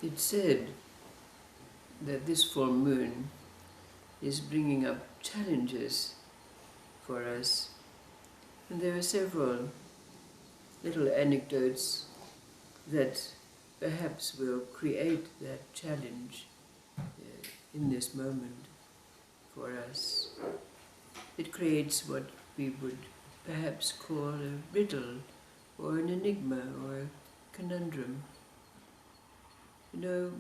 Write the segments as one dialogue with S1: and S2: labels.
S1: It's said that this full moon is bringing up challenges for us. And there are several little anecdotes that perhaps will create that challenge in this moment for us. It creates what we would perhaps call a riddle or an enigma or a conundrum. You know,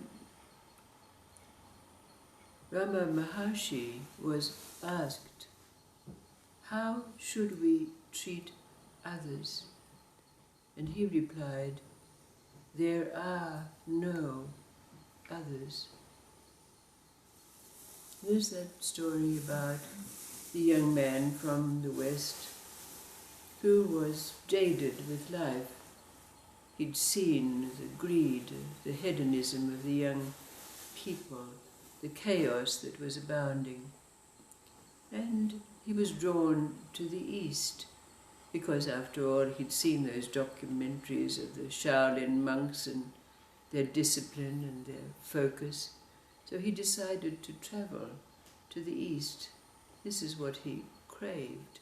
S1: Ramana Maharshi was asked, how should we treat others? And he replied, there are no others. There's that story about the young man from the West who was jaded with life. He'd seen the greed, the hedonism of the young people, the chaos that was abounding. And he was drawn to the East, because after all he'd seen those documentaries of the Shaolin monks and their discipline and their focus. So he decided to travel to the East. This is what he craved.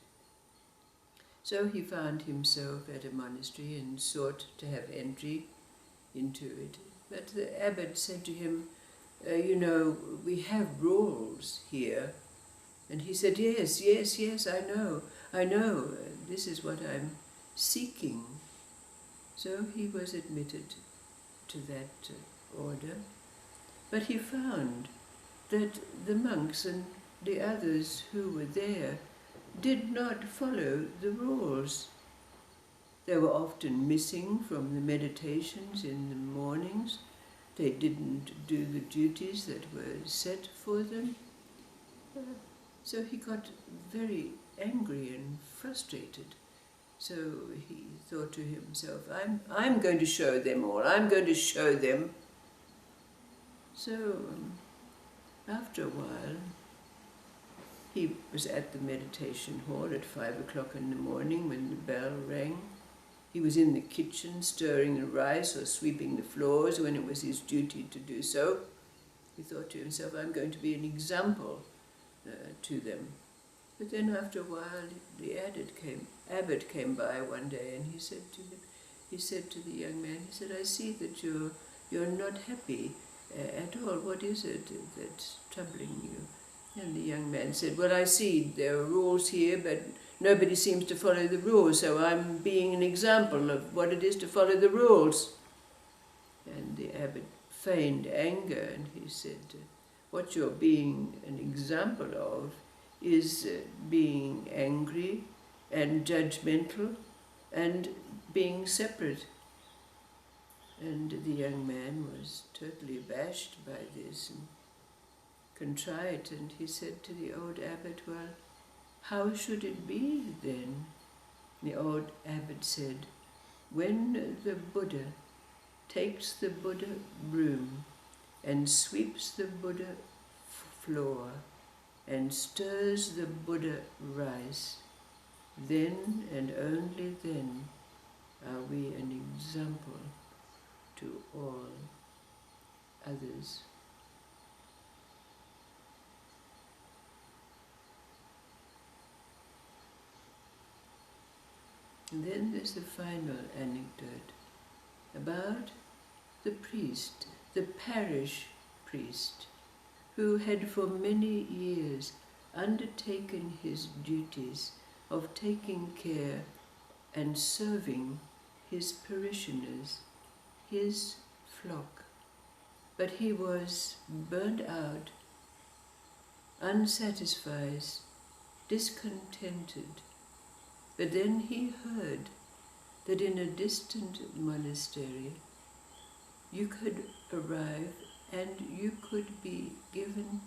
S1: So he found himself at a monastery and sought to have entry into it. But the abbot said to him, you know, we have rules here. And he said, yes, I know, this is what I'm seeking. So he was admitted to that order. But he found that the monks and the others who were there did not follow the rules. They were often missing from the meditations in the mornings. They didn't do the duties that were set for them. So he got very angry and frustrated. So he thought to himself, I'm going to show them all. I'm going to show them. So after a while, he was at the meditation hall at 5 o'clock in the morning when the bell rang. He was in the kitchen stirring the rice or sweeping the floors when it was his duty to do so. He thought to himself, I'm going to be an example to them. But then after a while, the abbot came by one day, and he said to the young man, he said, I see that you're not happy at all. What is it that's troubling you? And the young man said, well, I see there are rules here, but nobody seems to follow the rules, so I'm being an example of what it is to follow the rules. And the abbot feigned anger, and he said, what you're being an example of is being angry and judgmental and being separate. And the young man was totally abashed by this and contrite, and he said to the old abbot, well, how should it be then? The old abbot said, when the Buddha takes the Buddha broom and sweeps the Buddha floor and stirs the Buddha rice, then and only then are we an example to all others. And then there's the final anecdote about the priest, the parish priest, who had for many years undertaken his duties of taking care and serving his parishioners, his flock. But he was burnt out, unsatisfied, discontented. But then he heard that in a distant monastery you could arrive and you could be given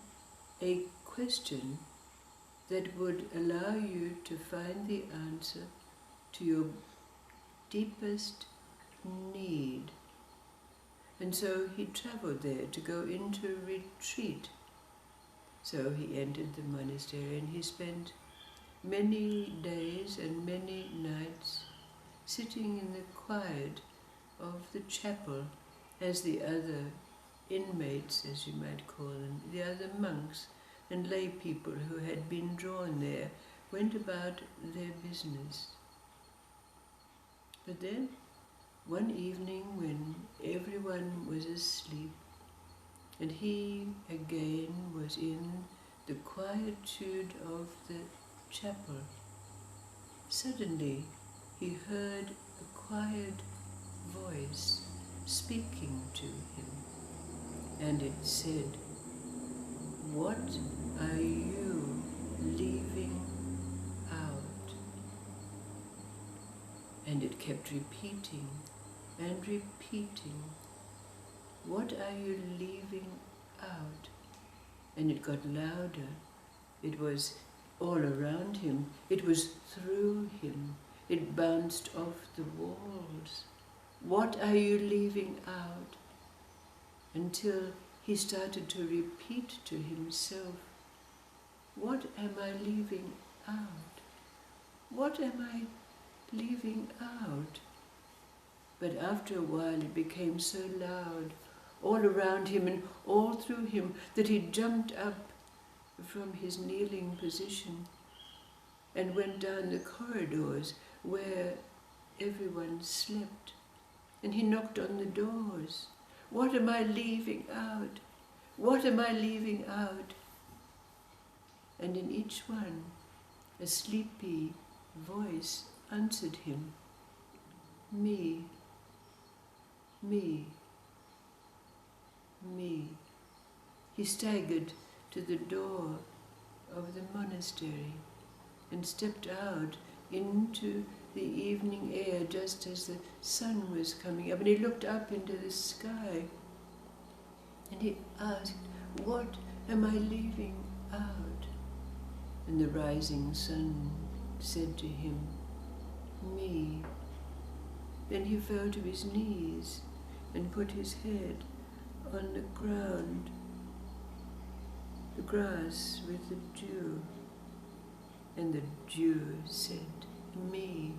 S1: a question that would allow you to find the answer to your deepest need. And so he traveled there to go into retreat. So he entered the monastery and he spent many days and many nights sitting in the quiet of the chapel as the other inmates, as you might call them, the other monks and lay people who had been drawn there, went about their business. But then, one evening when everyone was asleep, and he again was in the quietude of the chapel, suddenly he heard a quiet voice speaking to him, and it said, "What are you leaving out?" And it kept repeating and repeating, "What are you leaving out?" And it got louder. It was all around him. It was through him. It bounced off the walls. "What are you leaving out?" Until he started to repeat to himself, "What am I leaving out? What am I leaving out?" But after a while it became so loud, all around him and all through him, that he jumped up from his kneeling position and went down the corridors where everyone slept. And he knocked on the doors. "What am I leaving out? What am I leaving out?" And in each one, a sleepy voice answered him, "Me, me, me." He staggered to the door of the monastery and stepped out into the evening air just as the sun was coming up, and he looked up into the sky and he asked, "What am I leaving out?" And the rising sun said to him, "Me." Then he fell to his knees and put his head on the ground, the grass with the dew, and the dew said, "Me,"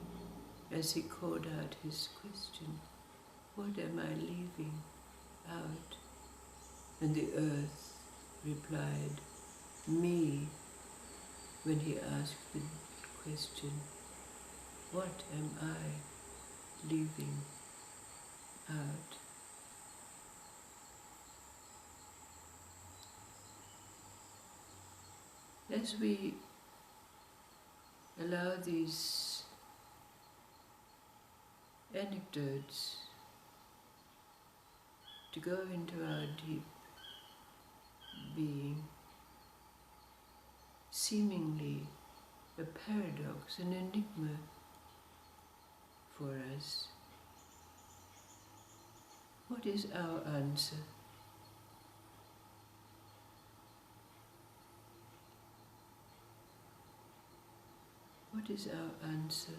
S1: as he called out his question, "What am I leaving out?" And the earth replied, "Me," when he asked the question, "What am I leaving out?" As we allow these anecdotes to go into our deep being, seemingly a paradox, an enigma for us, what is our answer? What is our answer?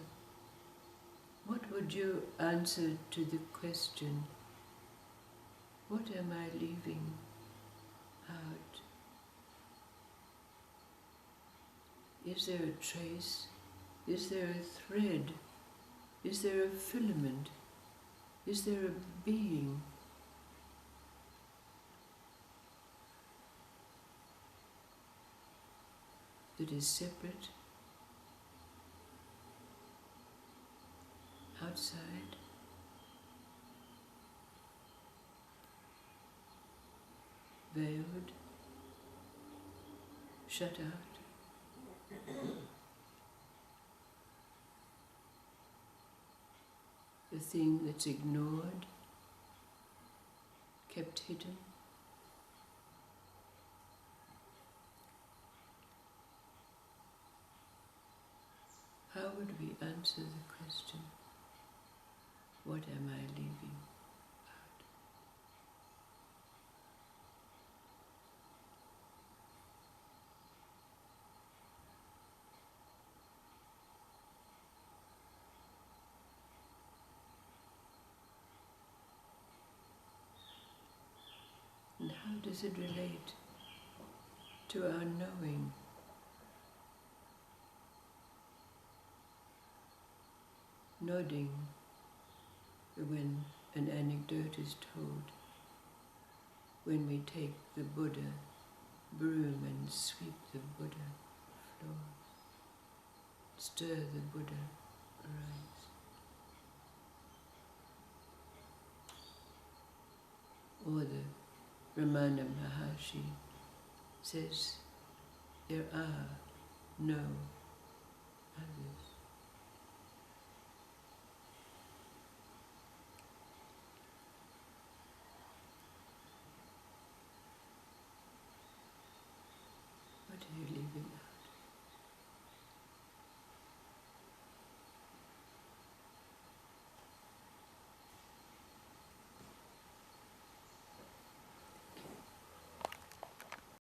S1: What would you answer to the question, "What am I leaving out?" Is there a trace? Is there a thread? Is there a filament? Is there a being? That is separate, outside, veiled, shut out? The thing that's ignored, kept hidden? How would we answer the question, "What am I leaving out?" And how does it relate to our knowing? Nodding when an anecdote is told, when we take the Buddha broom and sweep the Buddha floor, stir the Buddha rise. Or the Ramana Maharshi says, there are no